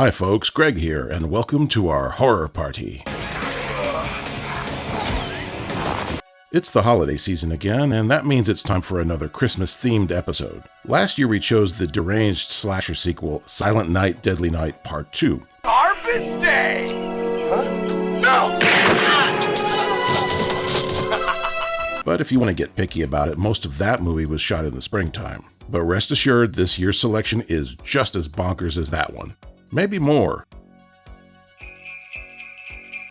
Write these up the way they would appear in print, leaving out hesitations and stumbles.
Hi folks, Greg here, and welcome to our horror party. It's the holiday season again, and that means it's time for another Christmas-themed episode. Last year we chose the deranged slasher sequel, Silent Night, Deadly Night Part 2. Harvest Day! Huh? No! But if you want to get picky about it, most of that movie was shot in the springtime. But rest assured, this year's selection is just as bonkers as that one. Maybe more.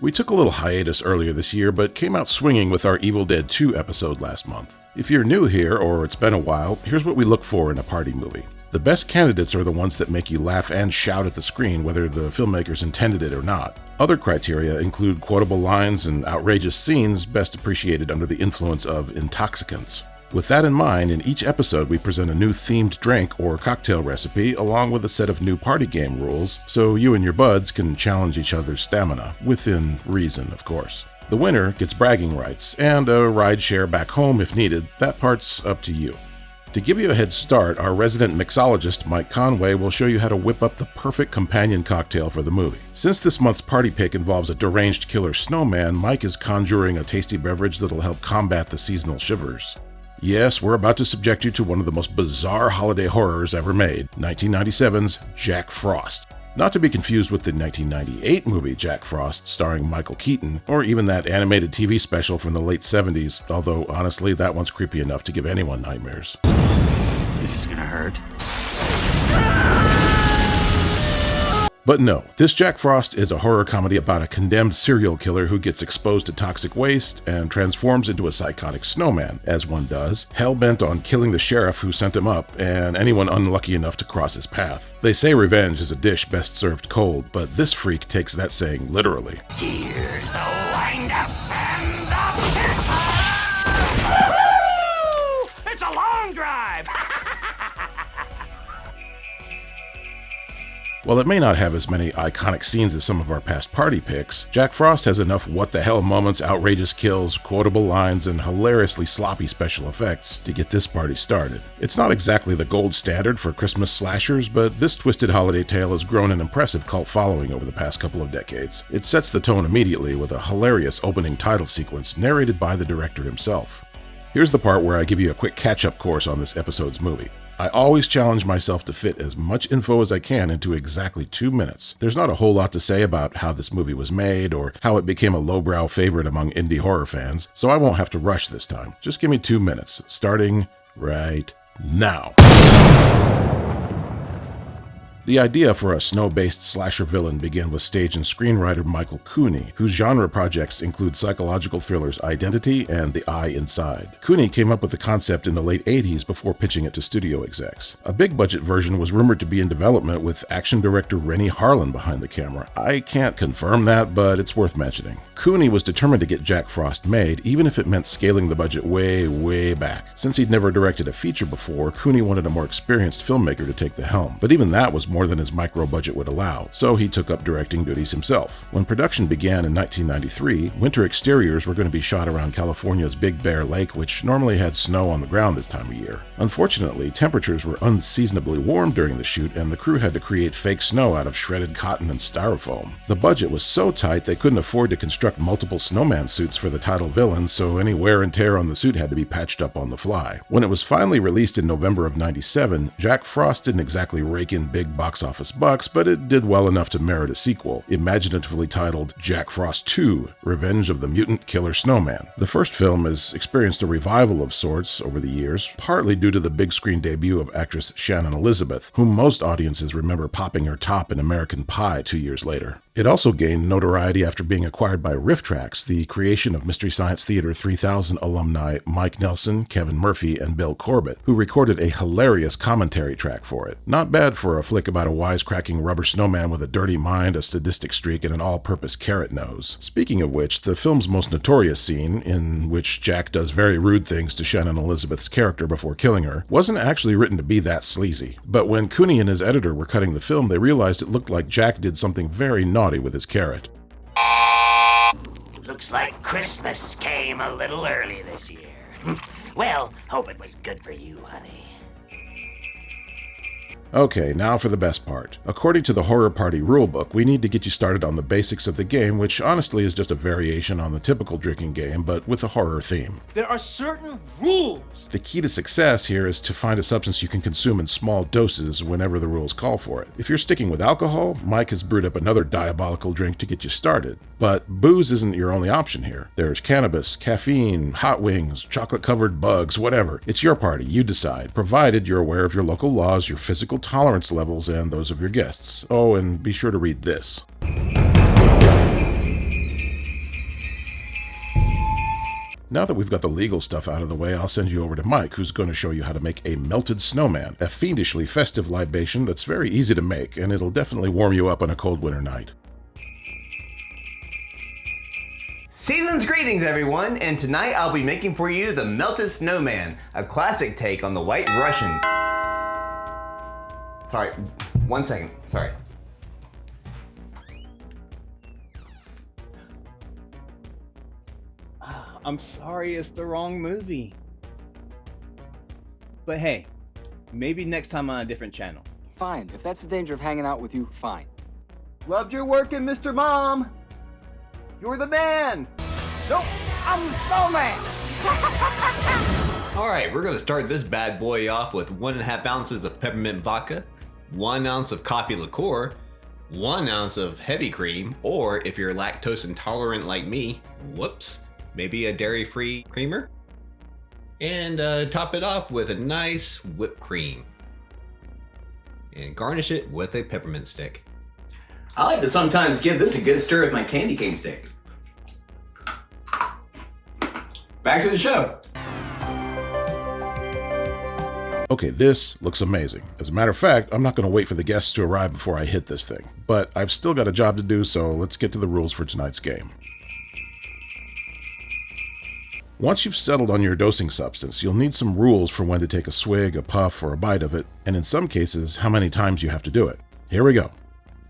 We took a little hiatus earlier this year, but came out swinging with our Evil Dead 2 episode last month. If you're new here, or it's been a while, here's what we look for in a party movie. The best candidates are the ones that make you laugh and shout at the screen, whether the filmmakers intended it or not. Other criteria include quotable lines and outrageous scenes best appreciated under the influence of intoxicants. With that in mind, in each episode we present a new themed drink or cocktail recipe along with a set of new party game rules, so you and your buds can challenge each other's stamina, within reason, of course. The winner gets bragging rights, and a ride share back home if needed. That part's up to you. To give you a head start, our resident mixologist, Mike Conway, will show you how to whip up the perfect companion cocktail for the movie. Since this month's party pick involves a deranged killer snowman, Mike is conjuring a tasty beverage that'll help combat the seasonal shivers. Yes, we're about to subject you to one of the most bizarre holiday horrors ever made, 1997's Jack Frost. Not to be confused with the 1998 movie Jack Frost starring Michael Keaton, or even that animated TV special from the late 70s, although honestly that one's creepy enough to give anyone nightmares. This is gonna hurt. But no, this Jack Frost is a horror comedy about a condemned serial killer who gets exposed to toxic waste and transforms into a psychotic snowman, as one does, hell-bent on killing the sheriff who sent him up and anyone unlucky enough to cross his path. They say revenge is a dish best served cold, but this freak takes that saying literally. Here's the wind-up and the... It's a long drive! While it may not have as many iconic scenes as some of our past party picks, Jack Frost has enough what-the-hell moments, outrageous kills, quotable lines, and hilariously sloppy special effects to get this party started. It's not exactly the gold standard for Christmas slashers, but this twisted holiday tale has grown an impressive cult following over the past couple of decades. It sets the tone immediately with a hilarious opening title sequence narrated by the director himself. Here's the part where I give you a quick catch-up course on this episode's movie. I always challenge myself to fit as much info as I can into exactly 2 minutes. There's not a whole lot to say about how this movie was made or how it became a lowbrow favorite among indie horror fans, so I won't have to rush this time. Just give me 2 minutes, starting right now. The idea for a snow-based slasher villain began with stage and screenwriter Michael Cooney, whose genre projects include psychological thrillers Identity and The Eye Inside. Cooney came up with the concept in the late 80s before pitching it to studio execs. A big-budget version was rumored to be in development with action director Renny Harlin behind the camera. I can't confirm that, but it's worth mentioning. Cooney was determined to get Jack Frost made, even if it meant scaling the budget way back. Since he'd never directed a feature before, Cooney wanted a more experienced filmmaker to take the helm, but even that was more than his micro-budget would allow, so he took up directing duties himself. When production began in 1993, winter exteriors were going to be shot around California's Big Bear Lake, which normally had snow on the ground this time of year. Unfortunately, temperatures were unseasonably warm during the shoot, and the crew had to create fake snow out of shredded cotton and styrofoam. The budget was so tight they couldn't afford to construct multiple snowman suits for the title villain, so any wear and tear on the suit had to be patched up on the fly. When it was finally released in November of '97, Jack Frost didn't exactly rake in big box office bucks, but it did well enough to merit a sequel, imaginatively titled Jack Frost 2: Revenge of the Mutant Killer Snowman. The first film has experienced a revival of sorts over the years, partly due to the big screen debut of actress Shannon Elizabeth, whom most audiences remember popping her top in American Pie 2 years later. It also gained notoriety after being acquired by RiffTrax, the creation of Mystery Science Theater 3000 alumni Mike Nelson, Kevin Murphy, and Bill Corbett, who recorded a hilarious commentary track for it. Not bad for a flick about a wisecracking rubber snowman with a dirty mind, a sadistic streak, and an all-purpose carrot nose. Speaking of which, the film's most notorious scene, in which Jack does very rude things to Shannon Elizabeth's character before killing her, wasn't actually written to be that sleazy. But when Cooney and his editor were cutting the film, they realized it looked like Jack did something very naughty with his carrot. Looks like Christmas came a little early this year. Well, hope it was good for you, honey. Okay, now for the best part. According to the Horror Party rulebook, we need to get you started on the basics of the game, which honestly is just a variation on the typical drinking game, but with a horror theme. There are certain rules. The key to success here is to find a substance you can consume in small doses whenever the rules call for it. If you're sticking with alcohol, Mike has brewed up another diabolical drink to get you started. But booze isn't your only option here. There's cannabis, caffeine, hot wings, chocolate-covered bugs, whatever. It's your party, you decide, provided you're aware of your local laws, your physical tolerance levels, and those of your guests. Oh, and be sure to read this. Now that we've got the legal stuff out of the way, I'll send you over to Mike, who's going to show you how to make a melted snowman, a fiendishly festive libation that's very easy to make, and it'll definitely warm you up on a cold winter night. Season's greetings, everyone, and tonight I'll be making for you the Melted Snowman, a classic take on the White Russian. Sorry, 1 second, sorry. I'm sorry, it's the wrong movie. But hey, maybe next time on a different channel. Fine, if that's the danger of hanging out with you, fine. Loved your work, Mr. Mom. You're the man. Nope, I'm the snowman. Alright, we're going to start this bad boy off with 1.5 ounces of peppermint vodka, 1 ounce of coffee liqueur, 1 ounce of heavy cream, or if you're lactose intolerant like me, whoops, maybe a dairy-free creamer. And top it off with a nice whipped cream. And garnish it with a peppermint stick. I like to sometimes give this a good stir with my candy cane stick. Back to the show. Okay, this looks amazing. As a matter of fact, I'm not going to wait for the guests to arrive before I hit this thing. But I've still got a job to do, so let's get to the rules for tonight's game. Once you've settled on your dosing substance, you'll need some rules for when to take a swig, a puff, or a bite of it, and in some cases, how many times you have to do it. Here we go.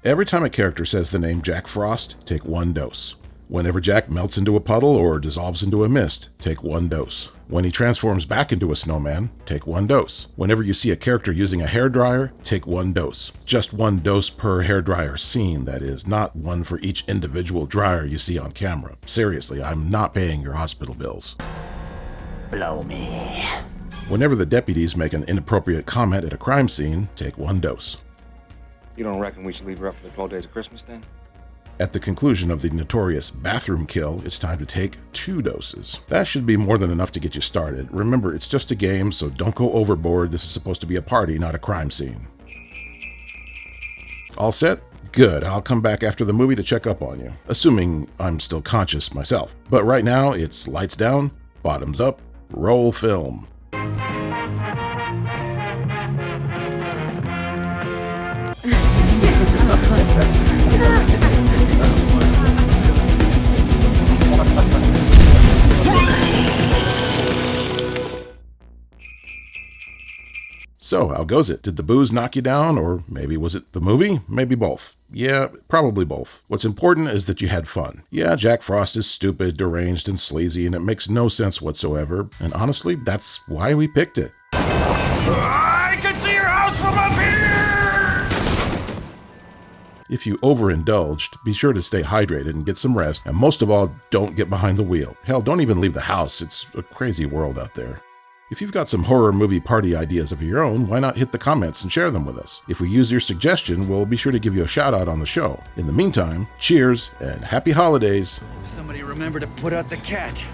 Every time a character says the name Jack Frost, take 1 dose. Whenever Jack melts into a puddle or dissolves into a mist, take 1 dose. When he transforms back into a snowman, take 1 dose. Whenever you see a character using a hairdryer, take 1 dose. Just 1 dose per hairdryer scene, that is, not 1 for each individual dryer you see on camera. Seriously, I'm not paying your hospital bills. Blow me. Whenever the deputies make an inappropriate comment at a crime scene, take 1 dose. You don't reckon we should leave her up for the 12 days of Christmas then? At the conclusion of the notorious bathroom kill, it's time to take 2 doses. That should be more than enough to get you started. Remember, it's just a game, so don't go overboard. This is supposed to be a party, not a crime scene. All set? Good. I'll come back after the movie to check up on you, assuming I'm still conscious myself. But right now, it's lights down, bottoms up, roll film. So, how goes it? Did the booze knock you down, or maybe was it the movie? Maybe both. Yeah, probably both. What's important is that you had fun. Yeah, Jack Frost is stupid, deranged, and sleazy, and it makes no sense whatsoever, and honestly, that's why we picked it. I can see your house from up here! If you overindulged, be sure to stay hydrated and get some rest, and most of all, don't get behind the wheel. Hell, don't even leave the house. It's a crazy world out there. If you've got some horror movie party ideas of your own, why not hit the comments and share them with us? If we use your suggestion, we'll be sure to give you a shout out on the show. In the meantime, cheers and happy holidays. Somebody remember to put out the cat.